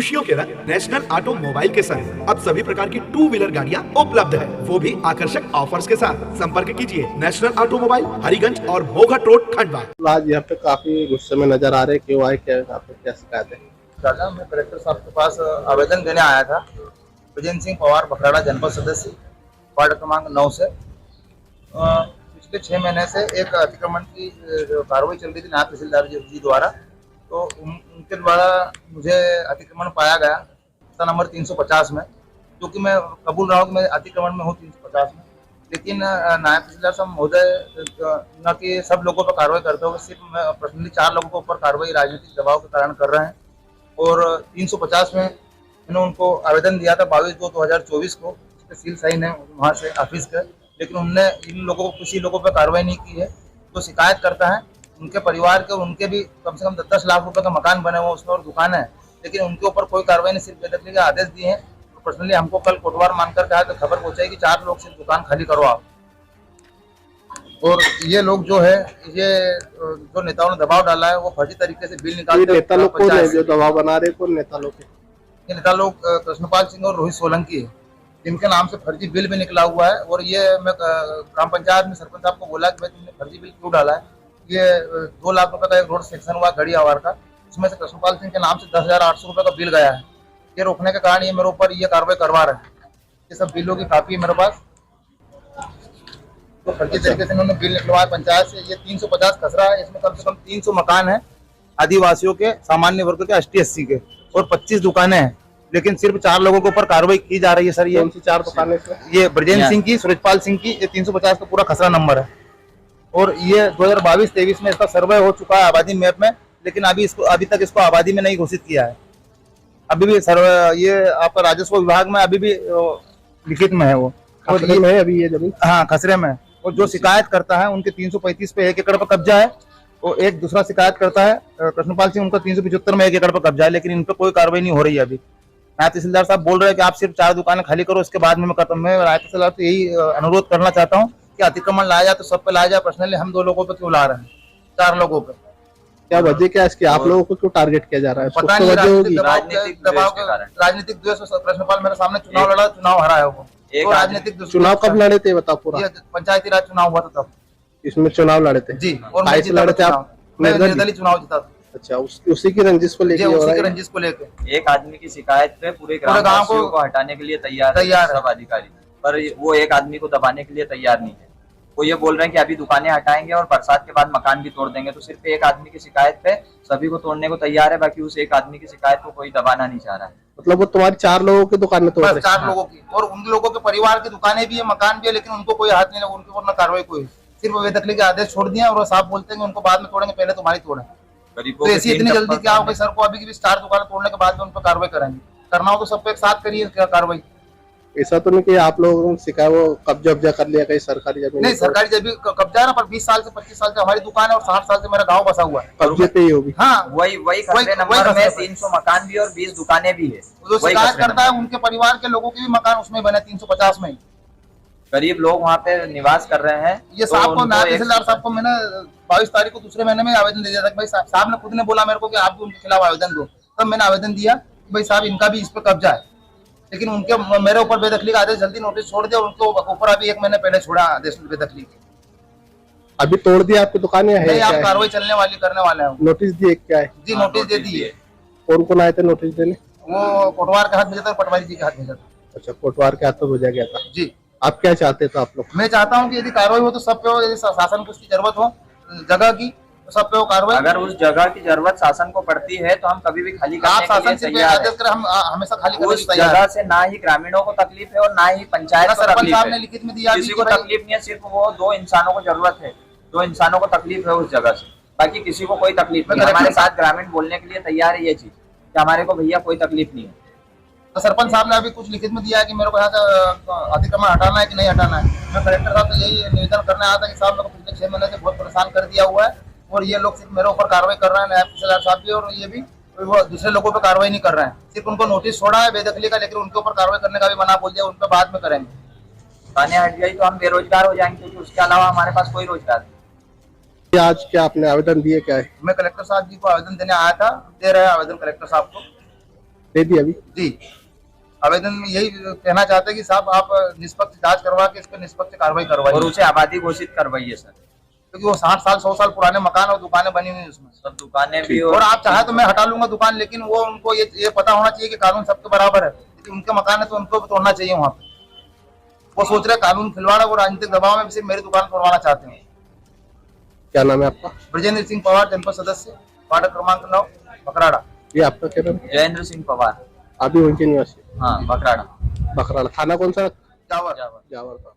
खुशियों के रंग नेशनल ऑटोमोबाइल के संग अब सभी प्रकार की टू व्हीलर गाड़ियां उपलब्ध है, वो भी आकर्षक ऑफर्स के साथ। संपर्क कीजिए नेशनल ऑटोमोबाइल, हरिगंज और मोघट रोड, खंडवा। आज यहाँ पे काफी गुस्से में नजर आ रहे, क्यों आए, क्या आपको क्या शिकायत है? दादा, मैं कलेक्टर साहब के पास आवेदन देने आया था। विजेंद्र सिंह पवार, बखराड़ा जनपद सदस्य, वार्ड क्रमांक 9 से। पिछले 6 महीने से एक अतिक्रमण की जो कार्रवाई चल रही थी नायब तहसीलदार जी द्वारा, तो उनके द्वारा मुझे अतिक्रमण पाया गया था नंबर 350 में, क्योंकि मैं कबूल रहा हूँ कि मैं अतिक्रमण में हूँ 350 में। लेकिन नायब तहसीलदार साहब महोदय न कि सब लोगों पर कार्रवाई करते हुए सिर्फ मैं पर्सनली 4 लोगों के ऊपर कार्रवाई राजनीतिक दबाव के कारण कर रहे हैं। और 350 में मैंने उनको आवेदन दिया था 22/2/2024 को, उस पर सील साइन है वहाँ से ऑफिस के, लेकिन उनने इन लोगों को, किसी लोगों पर कार्रवाई नहीं की है। तो शिकायत करता है उनके परिवार के और उनके भी कम से कम 10 लाख रुपए का मकान बने हुए उसमें और दुकान है, लेकिन उनके ऊपर कोई कार्रवाई नहीं, सिर्फ बेदखली के आदेश दिए हैं। तो पर्सनली हमको कल कोटवार मानकर कहा तो खबर पहुंचाई कि 4 लोग सिर्फ दुकान खाली करो आप। और ये लोग जो है, ये जो नेताओं ने दबाव डाला है वो फर्जी तरीके से बिल निकालते। नेता लोग कौन है जो दबाव बना रहे? कौन नेता लोग है? ये नेता लोग कृष्णपाल सिंह और रोहित सोलंकी है, जिनके नाम से फर्जी बिल भी निकला हुआ है। और ये मैं ग्राम पंचायत में सरपंच साहब को बोला कि भाई तुमने फर्जी बिल क्यों डाला है। ये 2 लाख रुपए का एक रोड सेक्शन हुआ घड़ी आवार का, उसमें से कृष्णपाल सिंह के नाम से 10,800 रुपए का बिल गया है। ये रोकने के कारण ये मेरे ऊपर ये कार्रवाई करवा रहे हैं। ये सब बिलों की कापी है मेरे पास। तो फर्जी तरीके से इन्होंने बिल निकलवाया पंचायत से। ये 350 खसरा है, इसमें कम से कम 300 मकान है आदिवासियों के, सामान्य वर्ग के, ST/SC के, और 25 दुकानें हैं, लेकिन सिर्फ 4 लोगों के ऊपर कार्रवाई की जा रही है। सर, ये 4 दुकानें, ये ब्रजेंद्र सिंह की, सुरजपाल सिंह की, ये 350 का पूरा खसरा नंबर है। और ये 2022-23 में इसका सर्वे हो चुका है आबादी मैप में, लेकिन अभी तक इसको आबादी में नहीं घोषित किया है। अभी भी सर्वे ये आपका राजस्व विभाग में अभी भी लिखित में है वो, खसरे में है अभी ये जमीन। हाँ, खसरे में। और जो शिकायत करता है उनके 335 पे 1 एकड़ पर कब्जा है, और एक दूसरा शिकायत करता है कृष्णपाल सिंह, उनका 375 में 1 एकड़ पर कब्जा है, लेकिन इन पर कोई कार्रवाई नहीं हो रही है। अभी नायब तहसीलदार साहब बोल रहे हैं कि आप सिर्फ 4 दुकानें खाली करो, उसके बाद में मैं करता हूँ। मैं नायब तहसीलदार से यही अनुरोध करना चाहता हूँ कि अतिक्रमण लाया जाए तो सब पे लाया जाए। पर्सनली हम 2 लोगों पे क्यों ला रहे हैं, 4 लोगों पे? क्या वजह क्या है इसकी? आप लोगों को क्यों टारगेट किया जा रहा है? पता नहीं, राजनीतिक द्वेष। कृष्णपाल मेरे सामने चुनाव लड़ा, चुनाव हरा है वो। तो राजनीतिक चुनाव कब लड़े थे बताओ? पूरा पंचायती राज चुनाव हुआ था तब इसमें चुनाव लड़े थे जी। और मैं लड़े थे आप? निर्दलीय चुनाव जीता था। अच्छा, उसी की रंजिश को लेकर? उसी की रंजिश को लेकर एक आदमी की शिकायत पे पूरे गांव को हटाने के लिए तैयार है सब अधिकारी, पर वो एक आदमी को दबाने के लिए तैयार नहीं है। वो ये बोल रहे हैं कि अभी दुकानें हटाएंगे और बरसात के बाद मकान भी तोड़ देंगे। तो सिर्फ एक आदमी की शिकायत पे सभी को तोड़ने को तैयार है, बाकी उस एक आदमी की शिकायत को कोई दबाना नहीं चाह रहा है। मतलब वो तुम्हारी 4 लोगों की दुकानें तोड़ रहे हैं? 4 लोगों की, और उन लोगों के परिवार की दुकानें भी है, मकान भी है, लेकिन उनको कोई हाथ नहीं लगा, उनके ऊपर न कार्रवाई कोई, सिर्फ बेदखली के आदेश छोड़ दिए। और साहब बोलते हैं कि उनको बाद में तोड़ेंगे, पहले तुम्हारी तोड़े। तो ऐसी इतनी जल्दी क्या हो गई सर को? अभी की 4 दुकानें तोड़ने के बाद में उन पर कार्रवाई करेंगे। करना हो तो सबको एक साथ करिए कार्रवाई। ऐसा तो नहीं कि आप लोगों ने शिकायत वो कब्जा कर लिया कहीं सरकारी जमीन? नहीं, सरकारी जमीन कब्जा है ना, पर 20 साल से 25 साल से हमारी दुकान है और 60 साल से मेरा गांव बसा हुआ है। कब्जे पे ही होगी। हाँ, वही खसरे नंबर में 300 मकान भी और 20 दुकानें भी है। जो शिकायत करता है उनके परिवार के लोगों के भी मकान उसमें बने 350 में। गरीब लोग वहाँ पे निवास कर रहे हैं। ये साहब को, नायब तहसीलदार साहब को मैंने 22 तारीख को दूसरे महीने में आवेदन दे दिया था। भाई साहब ने खुद ने बोला मेरे को कि आप भी उनके खिलाफ आवेदन दो, तब मैंने आवेदन दिया कि भाई साहब इनका भी इस पर कब्जा है, लेकिन उनके मेरे ऊपर बेदखली का आदेश जल्दी नोटिस छोड़ दिया। उनके ऊपर अभी 1 महीने पहले छोड़ा आदेश बेदखली के। अभी तोड़ दिया आपकी दुकानें? नहीं, आप कार्रवाई चलने वाली करने वाले हैं। नोटिस दिए क्या है? जी, नोटिस दे दिए। कौन कौन आए थे नोटिस देने? वो कोटवार के हाथ भेजा था, पटवारी जी के हाथ भेजा था। अच्छा, कोटवार के हाथों भेजा गया था जी। आप क्या चाहते थे आप लोग? मैं चाहता हूँ कि यदि कार्रवाई हो तो सब पे हो, यदि शासन को उसकी जरूरत हो जगह की तो सब पे हो कार्रवाई। अगर उस जगह की जरूरत शासन को पड़ती है तो हम कभी भी खाली करने के लिए तैयार हैं। हम हमेशा खाली करने उस जगह से ना ही ग्रामीणों को तकलीफ है और ना ही पंचायत को तकलीफ है। लिखित में दिया, किसी को तकलीफ नहीं है, सिर्फ वो 2 इंसानों को जरूरत है, 2 इंसानों को तकलीफ है उस जगह से, बाकी किसी को कोई तकलीफ नहीं। हमारे साथ ग्रामीण बोलने के लिए तैयार है ये चीज कि हमारे को भैया कोई तकलीफ नहीं है। तो सरपंच साहब ने अभी कुछ लिखित में दिया है कि मेरे को यहाँ से अतिक्रमण हटाना है कि नहीं हटाना है। मैं कलेक्टर साहब से यही निवेदन करने आया था कि साहब मेरे को पिछले 6 महीने से बहुत परेशान कर दिया हुआ है, और ये लोग सिर्फ मेरे ऊपर कार्रवाई कर रहे हैं, नायब तहसीलदार साहब भी, और ये भी वो दूसरे लोगों पर कार्रवाई नहीं कर रहे हैं। सिर्फ उनको नोटिस छोड़ा है बेदखली का, लेकिन उनके ऊपर कार्रवाई करने का भी मना बोल दिया, उन पर बाद में करेंगे। दुकानें हट गई तो हम बेरोजगार हो जाएंगे, क्योंकि उसके अलावा हमारे पास कोई रोजगार नहीं। आज क्या आपने आवेदन दिए क्या है? मैं कलेक्टर साहब जी को आवेदन देने आया था, दे रहे हैं आवेदन कलेक्टर साहब को। दे दी अभी? जी, आवेदन में यही कहना चाहते हैं कि साहब आप निष्पक्ष जांच करवा के इस पर निष्पक्ष कार्रवाई और करवाइए, उसे आबादी घोषित करवाइए सर। क्योंकि वो 60 साल 100 साल पुराने मकान और दुकानें बनी हुई हैं उसमें। सब दुकानें भी और आप चाहे तो मैं हटा लूंगा दुकान, लेकिन वो उनको ये पता होना चाहिए कि कानून सबके बराबर है। यदि उनके मकान है तो उनको भी तोड़ना चाहिए वहाँ पे। वो सोच रहे कानून खिलवाड़ा, वो राजनीतिक दबाव में सिर्फ मेरी दुकान तोड़वाना चाहते हैं। क्या नाम है आपका? ब्रजेंद्र सिंह पवार, जनपद सदस्य, वार्ड क्रमांक 9, बकराड़ा। ये आपका क्या नाम? जयेंद्र सिंह पवार। आप भी उनके निवासी? हाँ, बकराड़ा। बकराड़ा। थाना कौन सा? जावर। जावर का।